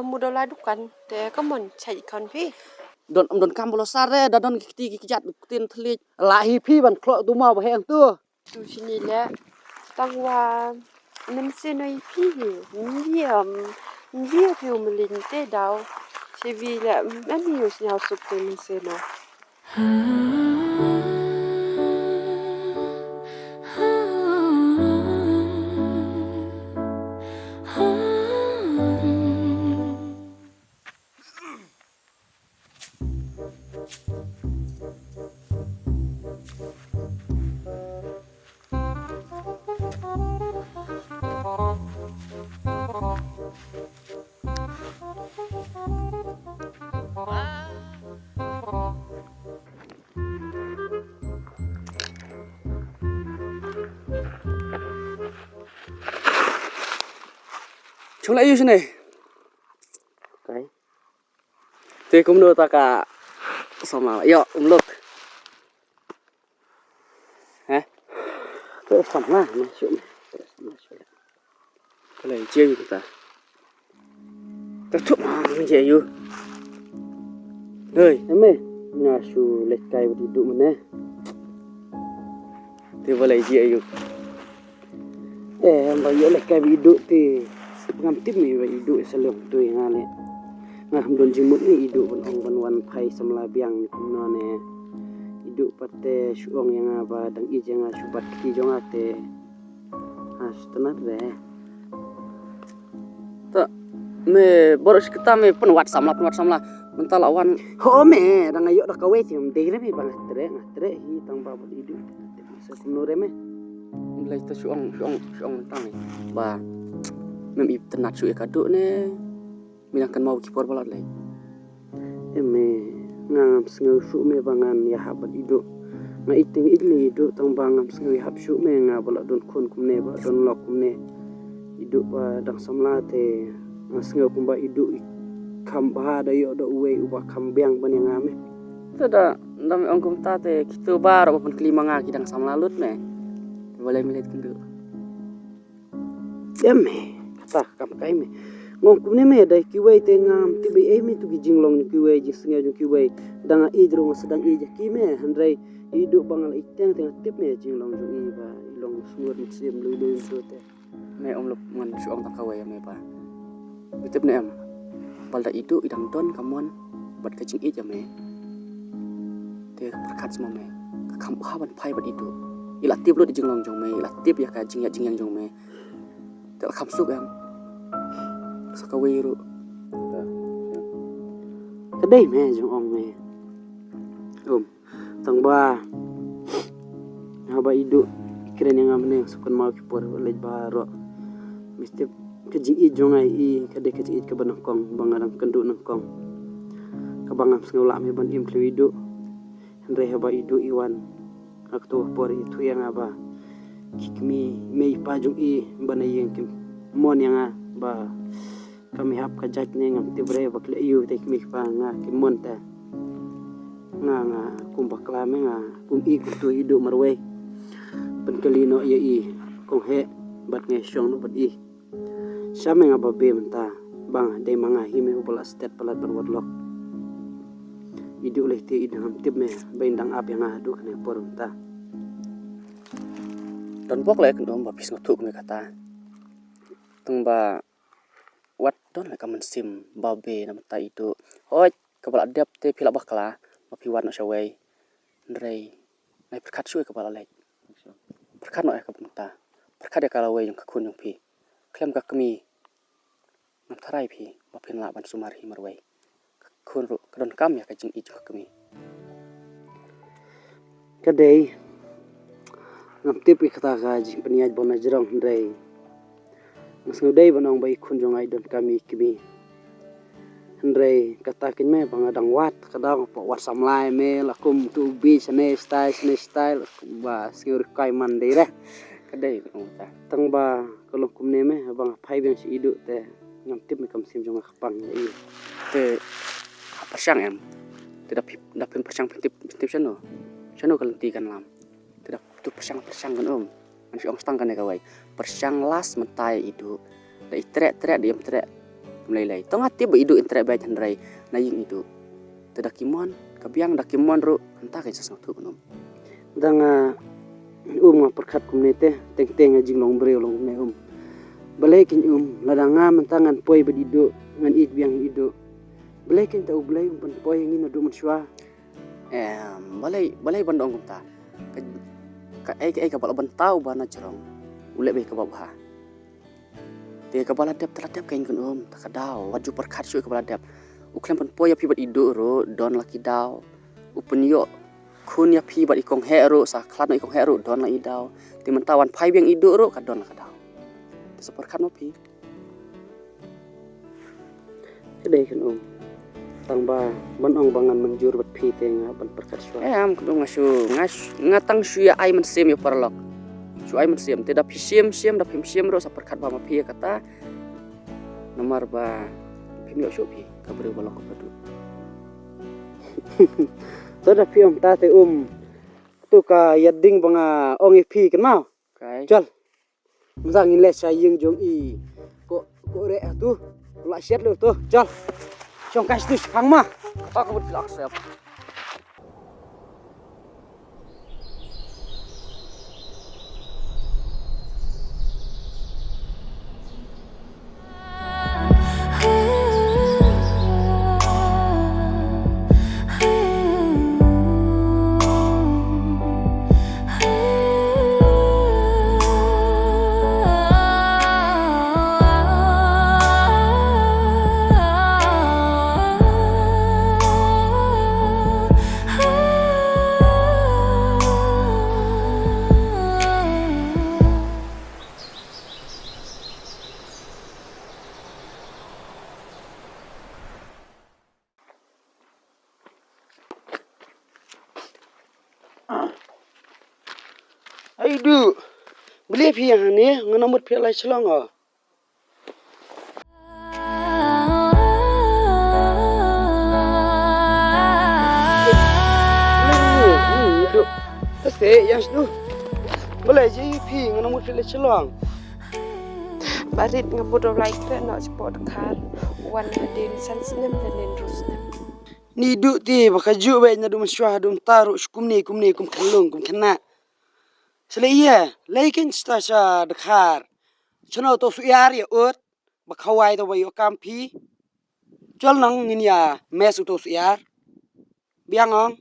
mudah ladukan te kamon chai kon phi don kam bolo sare da don kiti kijat tin thli lahi phi ban khlo tu ma ba heng tu tu chini le tangwa nem se noi phi ni phi umlin te dau che vi le ani us nyau sup te nem se no chung lại như này cái thế cũng đưa ta cả sao mà yo look hả cái phẩm là mà chuyện cái này chơi gì ta ta thuốc mà mình chơi yêu ơi em ơi nhà su lệch cày đi đụng mình nè thì vào lấy chơi yêu em bao giờ lệch cày bị đụng thì ngam tip mi ba idu salong tui ngale ngam don jimut ni idu ban ong ban wan phai samla biang kumno ne idu patte suong yang ba dang i janga subat ki jonga te astana re ta me boros kita me penwat samla mental awan ho me dang ayo da kawe tim de re me bang tre hi tang ba idu se kumno re me nilai ta suong tang ba mem ip tenat su ekado ne minangkan mau kipor balat lai eme ngam sngau su me bangan ya habat ido na iting idli ido tang bangam sngau hab su me nga balat don khon kumne ba don lok kumne ido ba dang samla te sngau kumba ido kham ba da yo da uwe uba kham biang ban yang ame tada ndam ong kum ta te kitu ba ro pun kelima nga kidang samla lut me boleh milet kendu eme tak kam kai me ngong kumne me dai kiwei te ngam ti be emi tu jinglong ni kiwei ji singa ju kiwei danga idro sedang ije ki me handrai idu bangal iteng teng tip me jinglong ju i ba ilong suur ni sim lu so te me om lop man su ong takawai me ba tip ne am balda idu idang don kamon bat kacing ije me te perkat semua me kam haban pai bat idu ila tip lu di jinglong jong me ila tip ya ka jing yang jong me te kam suk am sakawiru kadai me jong ong me tang ba haba idu keren yang amne sukun mau kipor lej baro mesti kejing i jongai i kadai kejing i ke banangkong bangarang kendu nangkong kabangam sngula me ban im idu andre haba idu iwan akto por itu yang aba kikmi me pajung i banayeng kim mon yang ba kami hap kajak ne ngam tibre bakle yu tekmik pa nga kimon ta nga kumbakla me nga kum i kutu hidu marwe penkelino ye i kong he bat nge syong no bat i syame nga babe menta bang de manga hime ubala stet palat berwadlok idu leh ti idang tip me baindang ap yang adu kane porun ta don bok le kendom bapis ngotuk me kata tungba wat don la kaman sim babe na mata itu hoi kabala dep te pila bakla mapi wat no shawai ndrei nai perkat sui kabala lek perkat no ka mata perkat ya kala wei yang kakun yang pi klem ka kami nam tharai pi mapin la ban sumar hi marwei kun ru kadon kam ya ka jing i ka kami kadai ngam tip kata ga jing peniaj bona jerong ndrei ngasudai banong bai kunjung ai don kami kimi ndrei kata kin me bangadang wat kadang po wat samlai me lakum tu bi sene style ba siur kai mande re kadai ta tang ba kalau kumne me bang phai bang si idu te ngam tip me kam sim jong khapang i te pasang em tidak dapin pasang tip chano kalau tikan lam tidak tu pasang kan Ansi ong stang kan ya kawai persang las mentai itu da itrek diam trek Melai-lai. Tong ati ba idu internet bay chandrai na ying idu. Tadakimon kabiang dakimon ru entah kai sasang tu kunum. Danga nga perkat kumnete teng-teng jing long breu long ne balai kin ladanga mentangan poi bedidu ngan it biang idu. Balai kin tau balai pan poi ngin adu mensua. Balai bandong kumta. Ka ai ka bala bantau bana cerong. Ule be ka babha. Te ka bala dep teladep kain kun takadau waju perkat sui ka bala dep. Uklem pan poi api bat idu ro don laki dau. Upenyo kun ya pi bat ikong hero sa klan ikong hero don la idau. Ti mentawan pai biang idu ro ka don la kadau. Te seperkat no pi. Kedai kan tang ba banong bangan menjur bat pi te ban perkat sua. Am kudu ngatang suya ai men sem yo parlok. Su ai men sem te da pisim da pim sem ro sa perkat ba ma pi kata. Nomor ba pim yo su pi ka beri balok ka padu. Toda pi ta te tu ka yading banga ong pi kan mau. Kai. Chal. Muzang in le sa ying jong i. Ko re tu. La siat lu tu. Chal. Chong kas tu hang ma. Apa ka but aksep. Aidu. Beli pi yang ni ngana mut pi lai chlong ah. Lu. Tese yang tu. Boleh je pi ngana mut pi lai chlong. Barit ngamud like ke nak sport kar. Wan hadin sensenem dan rusnem. Ni du ti bakaju bay na dum syah dum taru kumni kum kalung kum kena. Selaiya, laikin stasa dekar. Chano to suyar ya ut, bakawai to bayo kampi. Jol nang ngin ya mes to suyar. Biangong.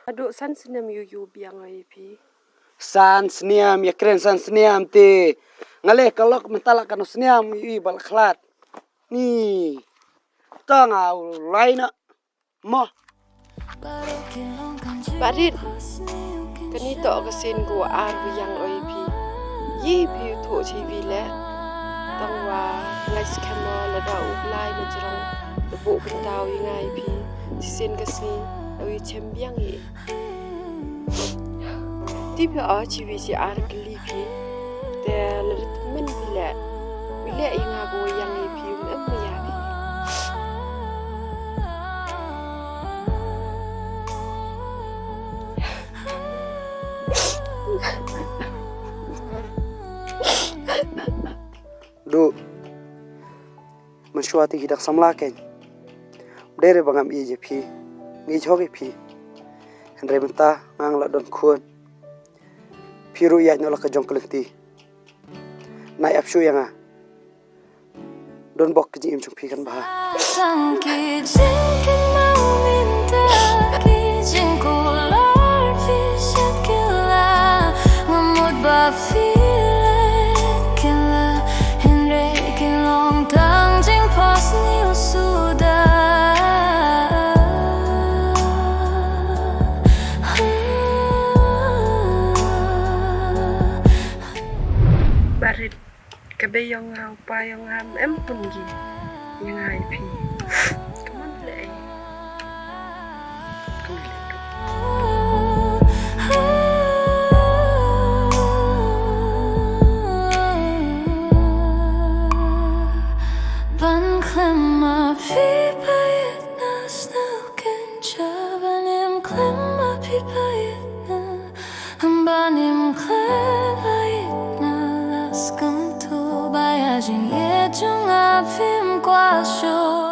Aduk san senam yu biang ai pi. San seniam ya keren san seniam te. Ngale kalok mentalak kan seniam i balaklat. Ni. Tanga laina. Mo. Barit. Kanito kasin gua arwi yang oi pi. Yi pi to TV le. Tangwa ngai skemo la da ublai na jrong. Le bu bintau yi ngai pi. Sisin kasi oi chembiang yi. Tipe a TV si ar kli pi. Te le men bile. Bile yi nga go yang yi pi um em ya pi. Du. Mensuati hidak samlaken. Dere bangam ije pi. Ngi joge pi. Henry menta ngang la don kun. Piru ya nyola ka jong kelenti. Nai apsu yang don bok ji im chung pi kan bah. Barit kabe yang ngau pa yang em pun gi yang ai pi. Come on le. Come le. Ban klemma pipa yetna snuken chabanim klemma pipa yetna ambanim klemma yetna laskam to bayajin yejung apim kwa I'll show